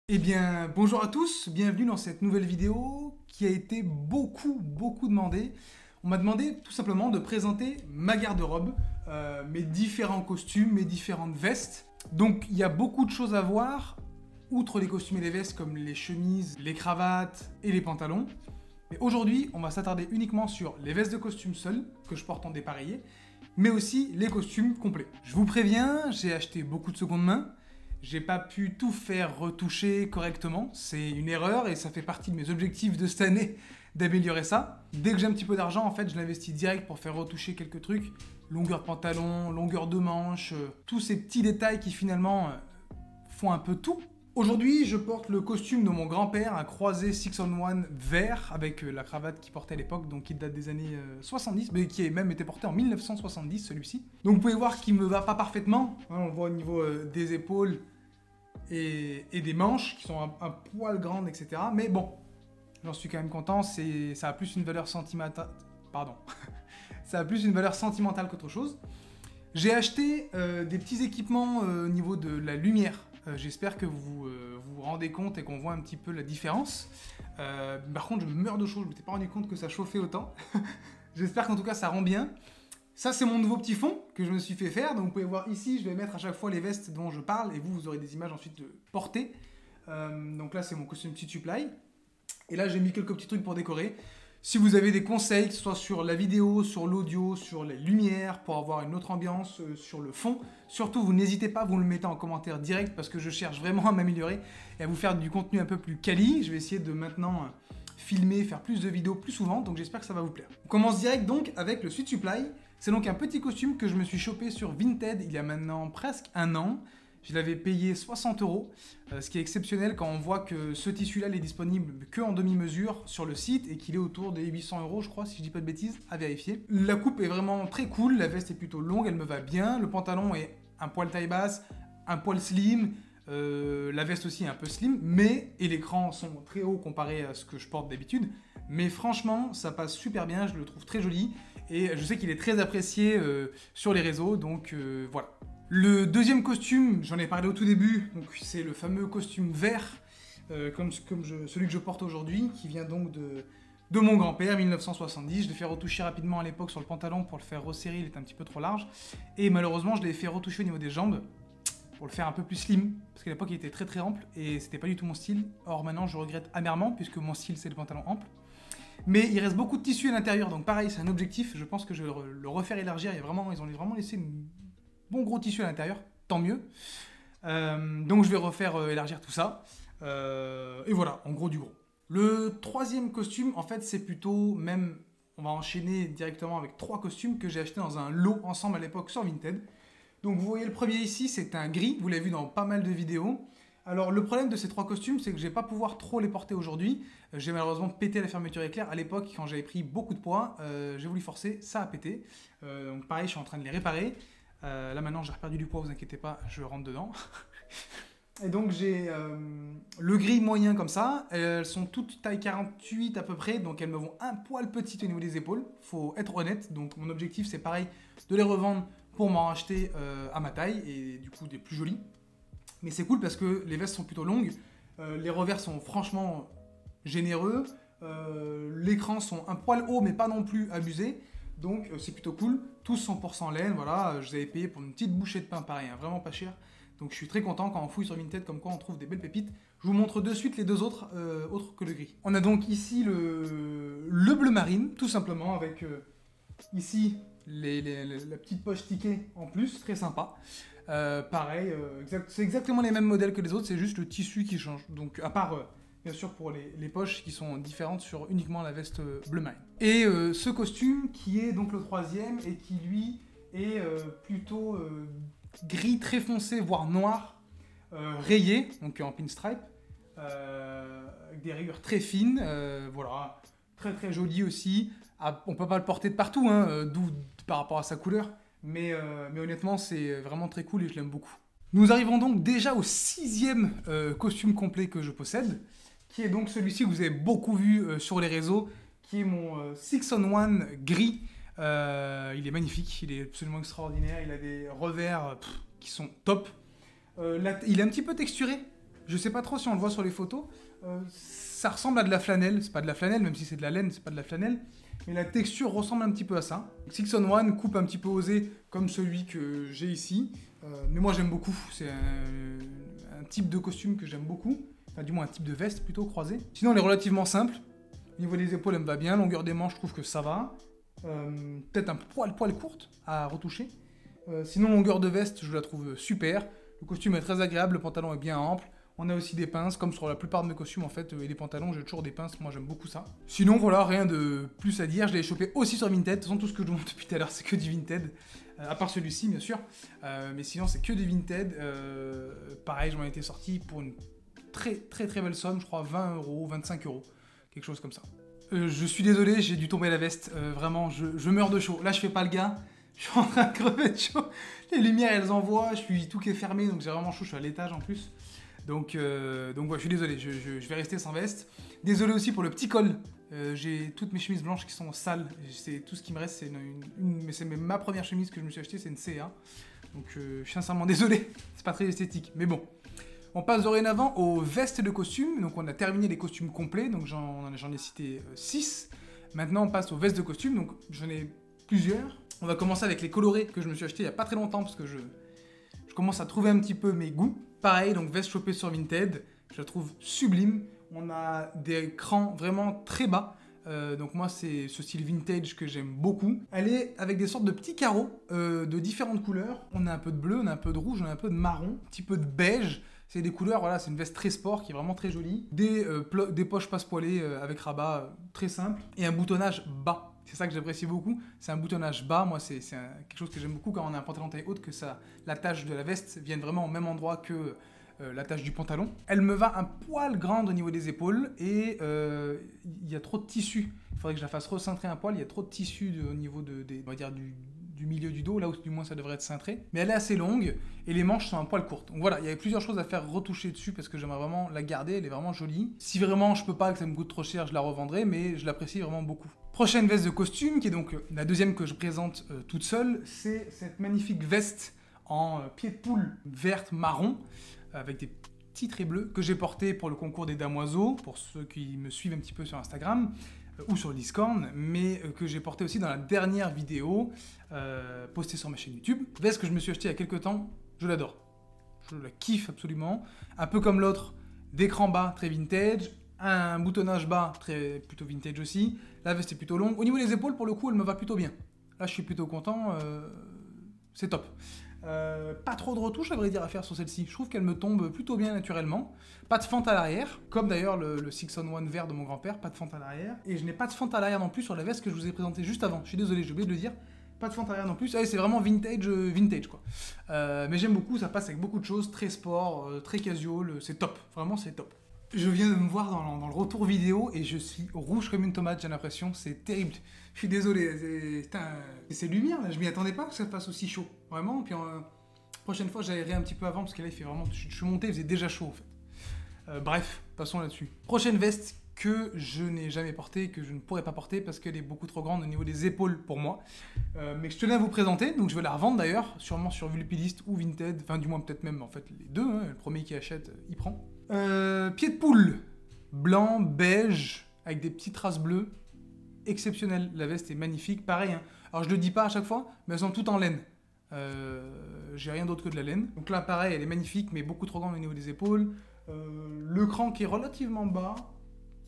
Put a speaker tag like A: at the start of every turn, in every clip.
A: Eh bien, bonjour à tous, bienvenue dans cette nouvelle vidéo qui a été beaucoup demandée. On m'a demandé tout simplement de présenter ma garde-robe, mes différents costumes, mes différentes vestes. Donc il y a beaucoup de choses à voir, outre les costumes et les vestes comme les chemises, les cravates et les pantalons. Mais aujourd'hui, on va s'attarder uniquement sur les vestes de costume seules, que je porte en dépareillé, mais aussi les costumes complets. Je vous préviens, j'ai acheté beaucoup de seconde main. J'ai pas pu tout faire retoucher correctement, c'est une erreur et ça fait partie de mes objectifs de cette année d'améliorer ça. Dès que j'ai un petit peu d'argent, en fait, je l'investis direct pour faire retoucher quelques trucs. Longueur de pantalon, longueur de manche, tous ces petits détails qui finalement font un peu tout. Aujourd'hui, je porte le costume de mon grand-père, un croisé 6-on-1 vert avec la cravate qu'il portait à l'époque, donc qui date des années 70, mais qui a même été porté en 1970 celui-ci. Donc vous pouvez voir qu'il me va pas parfaitement, hein, on le voit au niveau des épaules et des manches qui sont un poil grandes, etc. Mais bon, j'en suis quand même content, ça a plus une valeur sentimentale. Pardon. Ça a plus une valeur sentimentale qu'autre chose. J'ai acheté des petits équipements au niveau de la lumière. J'espère que vous vous rendez compte et qu'on voit un petit peu la différence. Par contre, je meurs de chaud, je ne m'étais pas rendu compte que ça chauffait autant. J'espère qu'en tout cas ça rend bien. Ça, c'est mon nouveau petit fond que je me suis fait faire. Donc, vous pouvez voir ici, je vais mettre à chaque fois les vestes dont je parle et vous aurez des images ensuite portées. Donc là, c'est mon costume petit supply. Et là, j'ai mis quelques petits trucs pour décorer. Si vous avez des conseils, que ce soit sur la vidéo, sur l'audio, sur les lumières, pour avoir une autre ambiance, sur le fond, surtout, vous n'hésitez pas, vous le mettez en commentaire direct parce que je cherche vraiment à m'améliorer et à vous faire du contenu un peu plus quali. Je vais essayer de maintenant filmer, faire plus de vidéos plus souvent, donc j'espère que ça va vous plaire. On commence direct donc avec le Sweat Supply. C'est donc un petit costume que je me suis chopé sur Vinted il y a maintenant presque un an. Je l'avais payé 60 €, ce qui est exceptionnel quand on voit que ce tissu-là n'est disponible que en demi-mesure sur le site et qu'il est autour des 800 €, je crois, si je dis pas de bêtises, à vérifier. La coupe est vraiment très cool, la veste est plutôt longue, elle me va bien, le pantalon est un poil taille basse, un poil slim, la veste aussi est un peu slim, et l'écran sont très hauts comparé à ce que je porte d'habitude. Mais franchement, ça passe super bien, je le trouve très joli et je sais qu'il est très apprécié sur les réseaux, donc voilà. Le deuxième costume, j'en ai parlé au tout début, donc c'est le fameux costume vert, celui que je porte aujourd'hui, qui vient donc de mon grand-père, 1970. Je l'ai fait retoucher rapidement à l'époque sur le pantalon pour le faire resserrer, il était un petit peu trop large. Et malheureusement, je l'ai fait retoucher au niveau des jambes, pour le faire un peu plus slim, parce qu'à l'époque il était très ample, et c'était pas du tout mon style. Or maintenant, je regrette amèrement, puisque mon style c'est le pantalon ample. Mais il reste beaucoup de tissu à l'intérieur, donc pareil, c'est un objectif, je pense que je vais le refaire élargir, ils ont vraiment laissé une bon gros tissu à l'intérieur, tant mieux. Donc je vais refaire élargir tout ça. Et voilà, en gros du gros. Le troisième costume, en fait, c'est plutôt même... On va enchaîner directement avec 3 costumes que j'ai achetés dans un lot ensemble à l'époque sur Vinted. Donc vous voyez le premier ici, c'est un gris, vous l'avez vu dans pas mal de vidéos. Alors le problème de ces 3 costumes, c'est que je vais pas pouvoir trop les porter aujourd'hui. J'ai malheureusement pété la fermeture éclair. À l'époque, quand j'avais pris beaucoup de poids, j'ai voulu forcer, ça a pété. Donc pareil, je suis en train de les réparer. Là maintenant j'ai perdu du poids, vous inquiétez pas, je rentre dedans. Et donc j'ai le gris moyen comme ça, elles sont toutes taille 48 à peu près, donc elles me vont un poil petites au niveau des épaules, faut être honnête, donc mon objectif c'est pareil, de les revendre pour m'en racheter à ma taille, et du coup des plus jolies. Mais c'est cool parce que les vestes sont plutôt longues, les revers sont franchement généreux, l'écran sont un poil haut mais pas non plus abusé. Donc c'est plutôt cool, tous 100% laine, voilà, je les avais payés pour une petite bouchée de pain pareil, hein, vraiment pas cher. Donc je suis très content quand on fouille sur Vinted comme quoi on trouve des belles pépites. Je vous montre de suite les deux autres, autres que le gris. On a donc ici le bleu marine, tout simplement, avec ici la petite poche ticket en plus, très sympa. Pareil, c'est exactement les mêmes modèles que les autres, c'est juste le tissu qui change. Donc à part... bien sûr pour les poches qui sont différentes sur uniquement la veste bleu marine. Et ce costume qui est donc le troisième et qui lui est plutôt gris très foncé, voire noir, rayé, donc en pinstripe, avec des rayures très fines, voilà, très joli aussi. Ah, on peut pas le porter de partout, hein, d'où par rapport à sa couleur, mais honnêtement c'est vraiment très cool et je l'aime beaucoup. Nous arrivons donc déjà au 6e costume complet que je possède, qui est donc celui-ci que vous avez beaucoup vu sur les réseaux, qui est mon 6-on-1 gris. Il est magnifique, il est absolument extraordinaire, il a des revers qui sont top. Il est un petit peu texturé, Je sais pas trop si on le voit sur les photos. Ça ressemble à de la flanelle. C'est pas de la flanelle, même si c'est de la laine, c'est pas de la flanelle. Mais la texture ressemble un petit peu à ça. Sixon One coupe un petit peu osé, comme celui que j'ai ici. Mais moi j'aime beaucoup. C'est un type de costume que j'aime beaucoup. Enfin, du moins un type de veste plutôt croisée. Sinon, elle est relativement simple. Au niveau des épaules, elle me va bien. Longueur des manches, je trouve que ça va. Peut-être un poil courte à retoucher. Sinon, longueur de veste, je la trouve super. Le costume est très agréable, le pantalon est bien ample. On a aussi des pinces, comme sur la plupart de mes costumes en fait, et les pantalons, j'ai toujours des pinces, moi j'aime beaucoup ça. Sinon voilà, rien de plus à dire, je l'ai chopé aussi sur Vinted. De toute façon, tout ce que je vous montre depuis tout à l'heure, c'est que du Vinted. À part celui-ci, bien sûr. Mais sinon, c'est que du Vinted. Pareil, je m'en étais sorti pour une très belle somme, je crois 20 €, 25 €, quelque chose comme ça. Je suis désolé, j'ai dû tomber la veste, vraiment, je meurs de chaud. Là, je fais pas le gars, je suis en train de crever de chaud. Les lumières, elles envoient, je suis tout qui est fermé, donc j'ai vraiment chaud, je suis à l'étage en plus. Donc ouais, je suis désolé, je vais rester sans veste. Désolé aussi pour le petit col. J'ai toutes mes chemises blanches qui sont sales. C'est tout ce qui me reste, c'est ma première chemise que je me suis achetée, c'est une CA. Donc je suis sincèrement désolé, c'est pas très esthétique, mais bon. On passe dorénavant aux vestes de costume. Donc on a terminé les costumes complets, donc j'en ai cité 6. Maintenant on passe aux vestes de costume, donc j'en ai plusieurs. On va commencer avec les colorés que je me suis acheté il y a pas très longtemps parce que je commence à trouver un petit peu mes goûts. Pareil, donc veste chopée sur Vinted, je la trouve sublime. On a des crans vraiment très bas. Donc moi c'est ce style vintage que j'aime beaucoup. Elle est avec des sortes de petits carreaux de différentes couleurs. On a un peu de bleu, on a un peu de rouge, on a un peu de marron, un petit peu de beige. C'est des couleurs, voilà, c'est une veste très sport qui est vraiment très jolie. Des poches passe-poilées avec rabat très simple. Et un boutonnage bas. C'est ça que j'apprécie beaucoup. C'est un boutonnage bas. Moi, c'est quelque chose que j'aime beaucoup quand on a un pantalon taille haute, que la tache de la veste vienne vraiment au même endroit que la tache du pantalon. Elle me va un poil grande au niveau des épaules et il y a trop de tissu. Il faudrait que je la fasse recintrer un poil. Il y a trop de tissu au niveau on va dire du milieu du dos, là où du moins ça devrait être cintré. Mais elle est assez longue et les manches sont un poil courtes. Donc voilà, il y avait plusieurs choses à faire retoucher dessus parce que j'aimerais vraiment la garder, elle est vraiment jolie. Si vraiment je peux pas, que ça me coûte trop cher, je la revendrai, mais je l'apprécie vraiment beaucoup. Prochaine veste de costume, qui est donc la deuxième que je présente toute seule, c'est cette magnifique veste en pied de poule verte marron, avec des petits traits bleus, que j'ai porté pour le concours des damoiseaux, pour ceux qui me suivent un petit peu sur Instagram, ou sur Discord, mais que j'ai porté aussi dans la dernière vidéo postée sur ma chaîne YouTube. Veste que je me suis achetée il y a quelques temps, je l'adore. Je la kiffe absolument. Un peu comme l'autre, d'écran bas, très vintage, un boutonnage bas, plutôt vintage aussi. La veste est plutôt longue. Au niveau des épaules, pour le coup, elle me va plutôt bien. Là, je suis plutôt content, c'est top. Pas trop de retouches à vrai dire à faire sur celle-ci. Je trouve qu'elle me tombe plutôt bien naturellement. Pas de fente à l'arrière, comme d'ailleurs le Sixon One vert de mon grand-père, pas de fente à l'arrière. Et je n'ai pas de fente à l'arrière non plus sur la veste que je vous ai présentée juste avant. Je suis désolé, j'ai oublié de le dire. Pas de fente à l'arrière non plus. Ah, c'est vraiment vintage quoi. Mais j'aime beaucoup, ça passe avec beaucoup de choses, très sport, très casual, c'est top. Vraiment c'est top. Je viens de me voir dans le retour vidéo et je suis rouge comme une tomate, j'ai l'impression, c'est terrible. Je suis désolé, c'est lumière là, je m'y attendais pas que ça fasse aussi chaud, vraiment. Puis prochaine fois j'aérerai un petit peu avant parce que là il fait vraiment, je suis monté, il faisait déjà chaud en fait. Bref, passons là-dessus. Prochaine veste que je n'ai jamais portée, que je ne pourrais pas porter parce qu'elle est beaucoup trop grande au niveau des épaules pour moi. Mais je tenais à vous présenter, donc je vais la revendre d'ailleurs, sûrement sur Vulpilist ou Vinted, enfin du moins peut-être même en fait les deux, hein, le premier qui achète, il prend. Pied de poule, blanc, beige, avec des petites traces bleues, exceptionnel. La veste est magnifique, pareil. Hein. Alors je le dis pas à chaque fois, mais elles sont toutes en laine. J'ai rien d'autre que de la laine. Donc là, pareil, elle est magnifique, mais beaucoup trop grande au niveau des épaules. Le cran qui est relativement bas.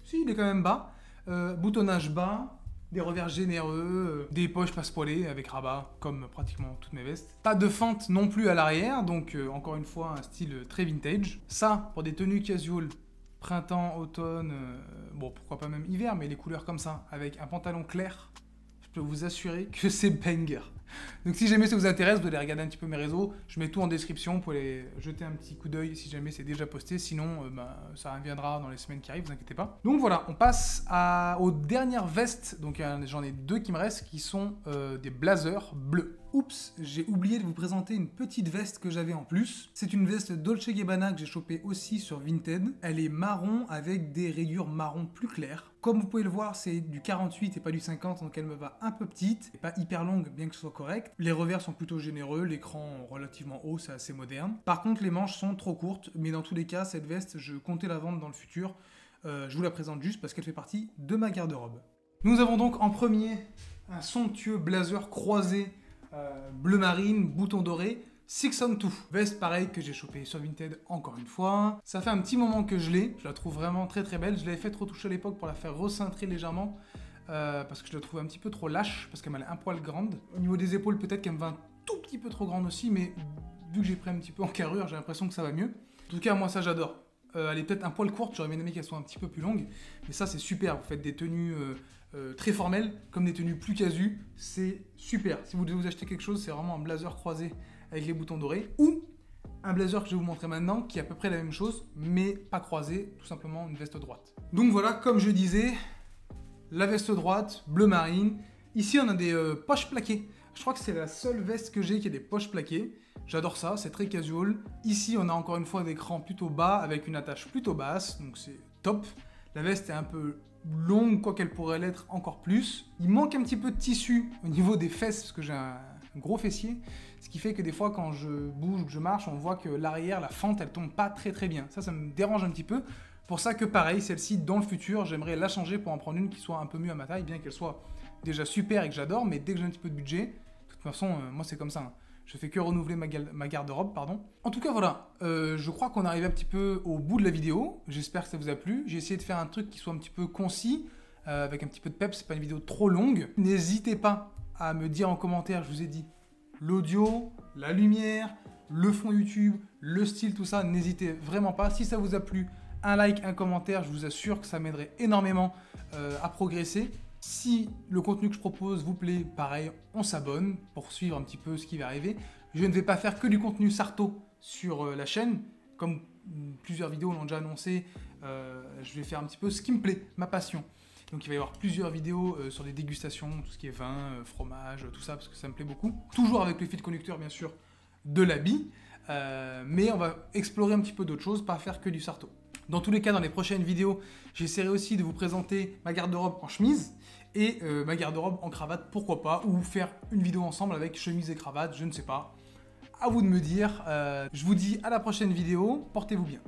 A: Si, il est quand même bas. Boutonnage bas. Des revers généreux, des poches passe-poilées avec rabat, comme pratiquement toutes mes vestes. Pas de fente non plus à l'arrière, donc encore une fois un style très vintage. Ça, pour des tenues casual, printemps, automne, bon pourquoi pas même hiver, mais les couleurs comme ça, avec un pantalon clair, je peux vous assurer que c'est banger. Donc si jamais ça vous intéresse, vous allez regarder un petit peu mes réseaux, je mets tout en description, vous pouvez aller jeter un petit coup d'œil si jamais c'est déjà posté, sinon ça reviendra dans les semaines qui arrivent, vous inquiétez pas. Donc voilà, on passe aux dernières vestes, donc j'en ai deux qui me restent, qui sont des blazers bleus. Oups, j'ai oublié de vous présenter une petite veste que j'avais en plus. C'est une veste Dolce & Gabbana que j'ai chopée aussi sur Vinted. Elle est marron avec des rayures marron plus claires. Comme vous pouvez le voir, c'est du 48 et pas du 50, donc elle me va un peu petite. Et pas hyper longue, bien que ce soit correct. Les revers sont plutôt généreux, l'écran relativement haut, c'est assez moderne. Par contre, les manches sont trop courtes, mais dans tous les cas, cette veste, je comptais la vendre dans le futur. Je vous la présente juste parce qu'elle fait partie de ma garde-robe. Nous avons donc en premier un somptueux blazer croisé bleu marine, bouton doré, 6 on 2. Veste pareil que j'ai chopé sur Vinted encore une fois. Ça fait un petit moment que je l'ai, je la trouve vraiment très très belle. Je l'avais fait retoucher à l'époque pour la faire recintrer légèrement parce que je la trouve un petit peu trop lâche, parce qu'elle m'a un poil grande. Au niveau des épaules, peut-être qu'elle me va un tout petit peu trop grande aussi, mais vu que j'ai pris un petit peu en carrure, j'ai l'impression que ça va mieux. En tout cas, moi ça j'adore. Elle est peut-être un poil courte, j'aurais bien aimé qu'elle soit un petit peu plus longue, mais ça c'est super. Vous faites des tenues très formelles, comme des tenues plus casu, c'est super. Si vous devez vous acheter quelque chose, c'est vraiment un blazer croisé avec les boutons dorés, ou un blazer que je vais vous montrer maintenant, qui est à peu près la même chose, mais pas croisé, tout simplement une veste droite. Donc voilà, comme je disais, la veste droite, bleu marine. Ici on a des poches plaquées. Je crois que c'est la seule veste que j'ai qui a des poches plaquées. J'adore ça, c'est très casual. Ici, on a encore une fois des crans plutôt bas avec une attache plutôt basse, donc c'est top. La veste est un peu longue, quoi qu'elle pourrait l'être encore plus. Il manque un petit peu de tissu au niveau des fesses, parce que j'ai un gros fessier, ce qui fait que des fois, quand je bouge ou que je marche, on voit que l'arrière, la fente, elle tombe pas très très bien. Ça me dérange un petit peu. Pour ça que pareil, celle-ci, dans le futur, j'aimerais la changer pour en prendre une qui soit un peu mieux à ma taille, bien qu'elle soit déjà super et que j'adore, mais dès que j'ai un petit peu de budget, de toute façon, moi c'est comme ça, hein. Je fais que renouveler ma garde-robe, pardon. En tout cas, voilà, je crois qu'on arrive un petit peu au bout de la vidéo. J'espère que ça vous a plu. J'ai essayé de faire un truc qui soit un petit peu concis, avec un petit peu de peps, c'est pas une vidéo trop longue. N'hésitez pas à me dire en commentaire, je vous ai dit, l'audio, la lumière, le fond YouTube, le style, tout ça, n'hésitez vraiment pas. Si ça vous a plu, un like, un commentaire, je vous assure que ça m'aiderait énormément à progresser. Si le contenu que je propose vous plaît, pareil, on s'abonne pour suivre un petit peu ce qui va arriver. Je ne vais pas faire que du contenu Sarto sur la chaîne, comme plusieurs vidéos l'ont déjà annoncé. Je vais faire un petit peu ce qui me plaît, ma passion. Donc il va y avoir plusieurs vidéos sur des dégustations, tout ce qui est vin, fromage, tout ça, parce que ça me plaît beaucoup. Toujours avec le fil conducteur, bien sûr, de l'habit. Mais on va explorer un petit peu d'autres choses, pas faire que du Sarto. Dans tous les cas, dans les prochaines vidéos, j'essaierai aussi de vous présenter ma garde-robe en chemise et ma garde-robe en cravate, pourquoi pas, ou faire une vidéo ensemble avec chemise et cravate, je ne sais pas. À vous de me dire. Je vous dis à la prochaine vidéo, portez-vous bien.